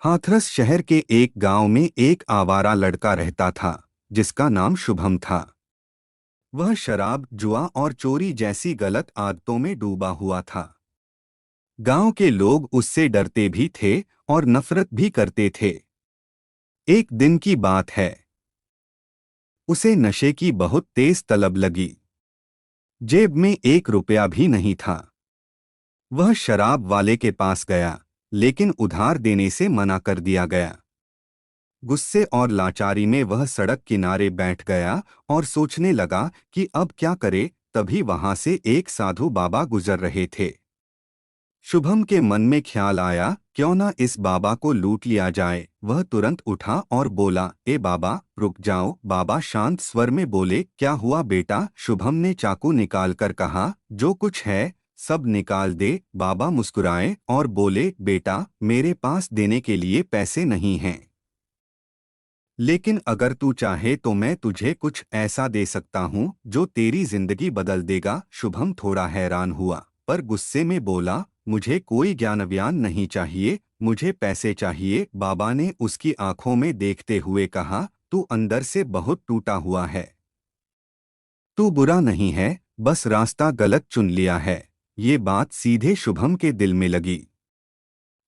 हाथरस शहर के एक गांव में एक आवारा लड़का रहता था जिसका नाम शुभम था। वह शराब, जुआ और चोरी जैसी गलत आदतों में डूबा हुआ था। गांव के लोग उससे डरते भी थे और नफरत भी करते थे। एक दिन की बात है। उसे नशे की बहुत तेज तलब लगी। जेब में 1 रुपया भी नहीं था। वह शराब वाले के पास गया, लेकिन उधार देने से मना कर दिया गया। गुस्से और लाचारी में वह सड़क किनारे बैठ गया और सोचने लगा कि अब क्या करे। तभी वहां से एक साधु बाबा गुजर रहे थे। शुभम के मन में ख्याल आया, क्यों न इस बाबा को लूट लिया जाए। वह तुरंत उठा और बोला, ए बाबा रुक जाओ। बाबा शांत स्वर में बोले, क्या हुआ बेटा? शुभम ने चाकू निकालकर कहा, जो कुछ है सब निकाल दे। बाबा मुस्कुराए और बोले, बेटा मेरे पास देने के लिए पैसे नहीं हैं, लेकिन अगर तू चाहे तो मैं तुझे कुछ ऐसा दे सकता हूँ जो तेरी जिंदगी बदल देगा। शुभम थोड़ा हैरान हुआ, पर गुस्से में बोला, मुझे कोई ज्ञान व्यान नहीं चाहिए, मुझे पैसे चाहिए। बाबा ने उसकी आंखों में देखते हुए कहा, तू अंदर से बहुत टूटा हुआ है। तू बुरा नहीं है, बस रास्ता गलत चुन लिया है। ये बात सीधे शुभम के दिल में लगी।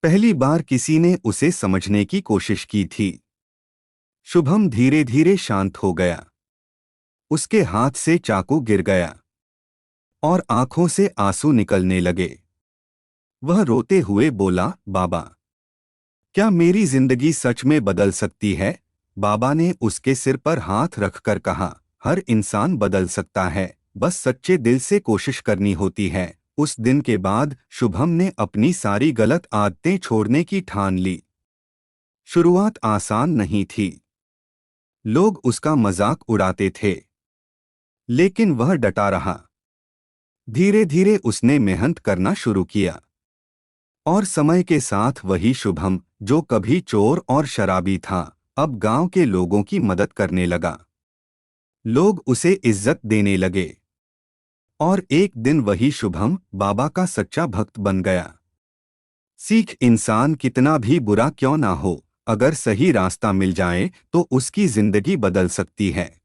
पहली बार किसी ने उसे समझने की कोशिश की थी। शुभम धीरे धीरे शांत हो गया। उसके हाथ से चाकू गिर गया और आंखों से आंसू निकलने लगे। वह रोते हुए बोला, बाबा क्या मेरी जिंदगी सच में बदल सकती है? बाबा ने उसके सिर पर हाथ रखकर कहा, हर इंसान बदल सकता है, बस सच्चे दिल से कोशिश करनी होती है। उस दिन के बाद शुभम ने अपनी सारी गलत आदतें छोड़ने की ठान ली। शुरुआत आसान नहीं थी। लोग उसका मजाक उड़ाते थे, लेकिन वह डटा रहा। धीरे धीरे उसने मेहनत करना शुरू किया और समय के साथ वही शुभम, जो कभी चोर और शराबी था, अब गांव के लोगों की मदद करने लगा। लोग उसे इज्जत देने लगे और एक दिन वही शुभम बाबा का सच्चा भक्त बन गया। सीख, इंसान कितना भी बुरा क्यों ना हो, अगर सही रास्ता मिल जाए तो उसकी जिंदगी बदल सकती है।